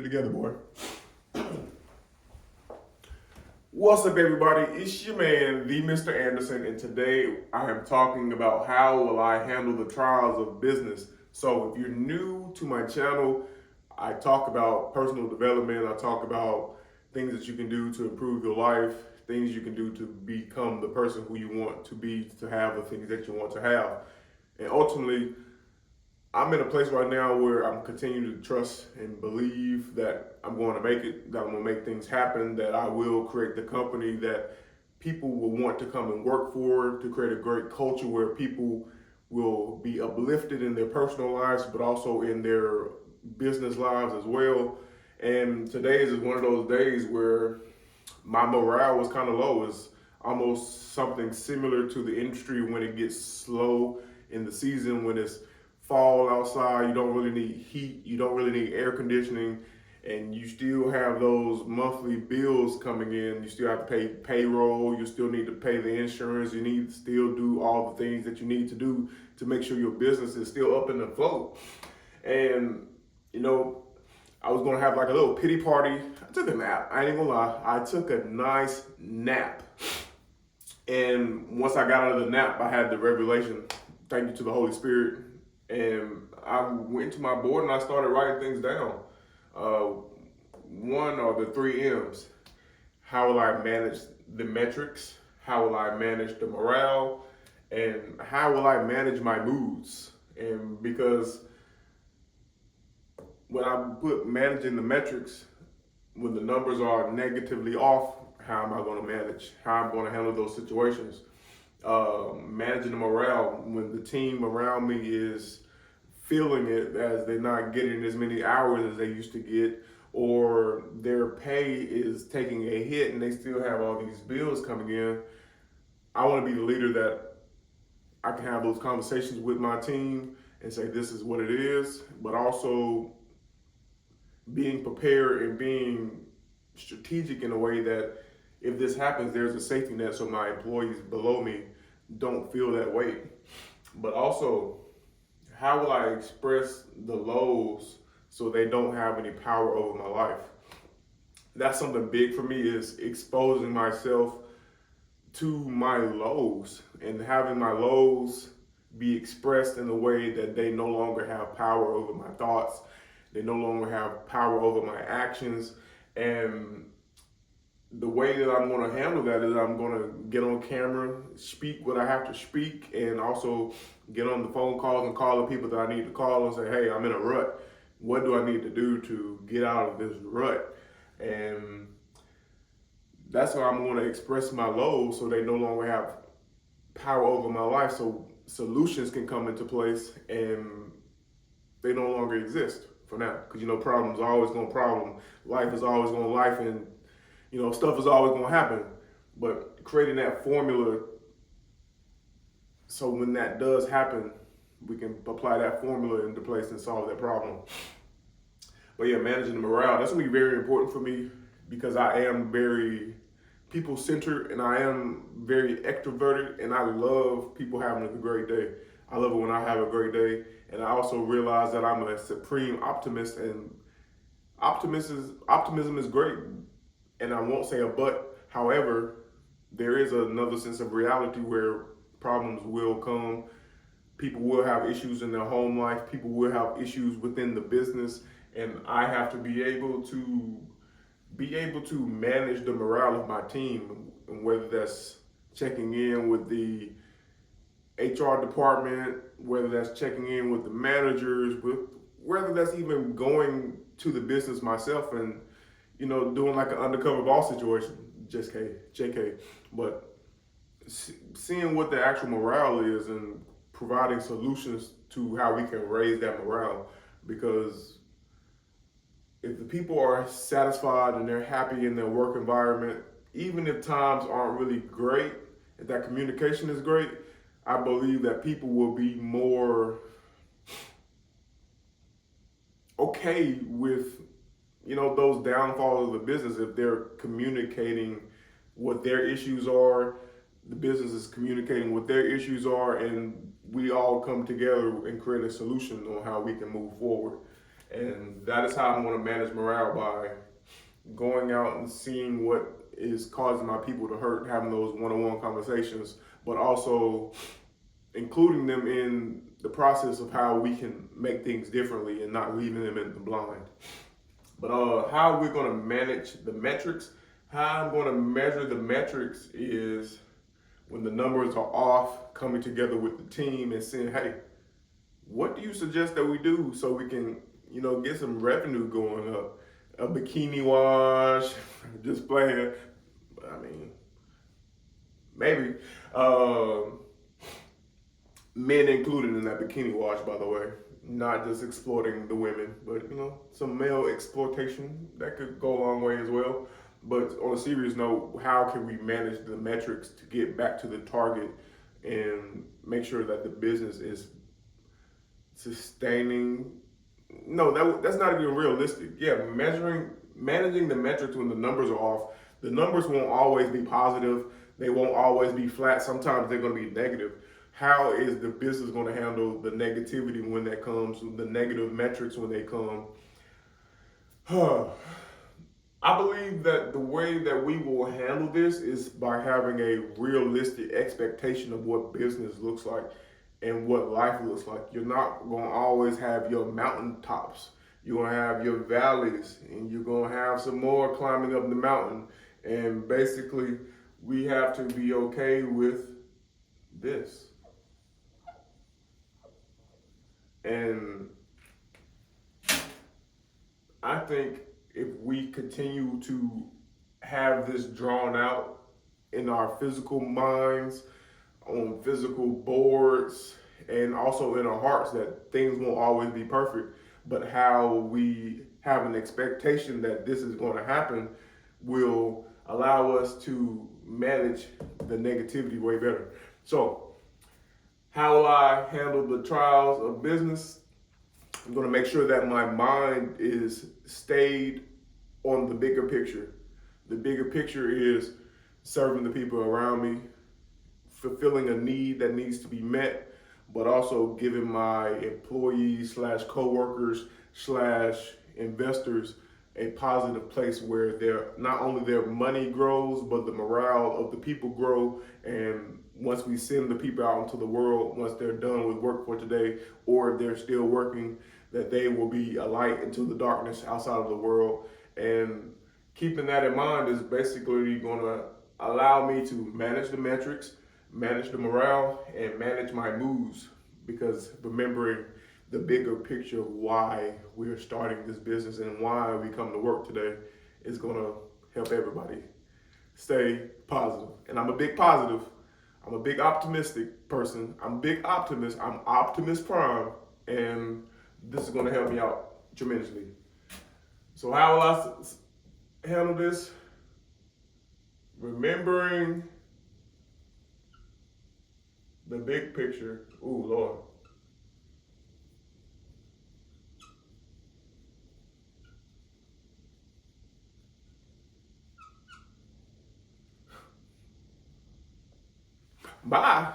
together, boy. What's up, everybody? It's your man, the Mr. Anderson, and today I am talking about how will I handle the trials of business. So, if you're new to my channel, I talk about personal development. I talk about things that you can do to improve your life, things you can do to become the person who you want to be, to have the things that you want to have, and ultimately I'm in a place right now where I'm continuing to trust and believe that I'm going to make it, that I'm going to make things happen, that I will create the company that people will want to come and work for, to create a great culture where people will be uplifted in their personal lives, but also in their business lives as well. And today is one of those days where my morale was kind of low. It's almost something similar to the industry when it gets slow in the season, when it's fall outside, you don't really need heat, you don't really need air conditioning, and you still have those monthly bills coming in. You still have to pay payroll, you still need to pay the insurance, you need to still do all the things that you need to do to make sure your business is still up in the float. And you know, I was gonna have like a little pity party. I took a nap. I ain't gonna lie. I took a nice nap. And once I got out of the nap, I had the revelation. Thank you to the Holy Spirit. And I went to my board and I started writing things down. One are the three M's. How will I manage the metrics? How will I manage the morale? And how will I manage my moods? And because when I put managing the metrics, when the numbers are negatively off, how am I going to manage? How I'm going to handle those situations? Managing the morale when the team around me is feeling it as they're not getting as many hours as they used to get, or their pay is taking a hit and they still have all these bills coming in. I want to be the leader that I can have those conversations with my team and say this is what it is, but also being prepared and being strategic in a way that if this happens, there's a safety net so my employees below me don't feel that weight. But also, how will I express the lows so they don't have any power over my life? That's something big for me, is exposing myself to my lows and having my lows be expressed in a way that they no longer have power over my thoughts. They no longer have power over my actions. And the way that I'm going to handle that is I'm going to get on camera, speak what I have to speak, and also get on the phone calls and call the people that I need to call and say, hey, I'm in a rut. What do I need to do to get out of this rut? And that's how I'm going to express my lows so they no longer have power over my life, so solutions can come into place and they no longer exist for now. Because, problems are always going to problem. Life is always going to life, and stuff is always going to happen. But creating that formula so when that does happen, we can apply that formula into place and solve that problem. But yeah, managing the morale, that's going to be very important for me because I am very people-centered and I am very extroverted, and I love people having a great day. I love it when I have a great day. And I also realize that I'm a supreme optimist, and optimism is great. And I won't say a but. However, there is another sense of reality where problems will come. People will have issues in their home life. People will have issues within the business. And I have to be able to manage the morale of my team, and whether that's checking in with the HR department, whether that's checking in with the managers, whether that's even going to the business myself and doing like an undercover boss situation, just JK. But seeing what the actual morale is and providing solutions to how we can raise that morale. Because if the people are satisfied and they're happy in their work environment, even if times aren't really great, if that communication is great, I believe that people will be more okay with those downfalls of the business if they're communicating what their issues are, the business is communicating what their issues are, and we all come together and create a solution on how we can move forward. And that is how I'm going to manage morale, by going out and seeing what is causing my people to hurt, having those one-on-one conversations, but also including them in the process of how we can make things differently and not leaving them in the blind. But how we're going to manage the metrics, how I'm going to measure the metrics is when the numbers are off, coming together with the team and saying, hey, what do you suggest that we do so we can, get some revenue going up? A bikini wash, just playing. I mean, maybe. Men included in that bikini wash, by the way. Not just exploiting the women, but some male exploitation that could go a long way as well. But on a serious note, how can we manage the metrics to get back to the target and make sure that the business is sustaining? No, that's not even realistic. Yeah, managing the metrics when the numbers are off. The numbers won't always be positive. They won't always be flat. Sometimes they're going to be negative. How is the business going to handle the negativity when that comes, the negative metrics when they come? I believe that the way that we will handle this is by having a realistic expectation of what business looks like and what life looks like. You're not going to always have your mountaintops. You're going to have your valleys, and you're going to have some more climbing up the mountain. And basically, we have to be okay with this. And I think if we continue to have this drawn out in our physical minds, on physical boards, and also in our hearts, that things won't always be perfect, but how we have an expectation that this is going to happen will allow us to manage the negativity way better. So, how will I handle the trials of business? I'm going to make sure that my mind is stayed on the bigger picture. The bigger picture is serving the people around me, fulfilling a need that needs to be met, but also giving my employees slash coworkers slash investors a positive place where not only their money grows, but the morale of the people grow. And once we send the people out into the world, once they're done with work for today, or if they're still working, that they will be a light into the darkness outside of the world. And keeping that in mind is basically going to allow me to manage the metrics, manage the morale, and manage my moves, because remembering the bigger picture of why we're starting this business and why we come to work today is going to help everybody stay positive. And I'm a big positive. I'm a big optimistic person. I'm a big optimist. I'm Optimus Prime, and this is going to help me out tremendously. So how will I handle this? Remembering the big picture. Ooh, Lord. Bye.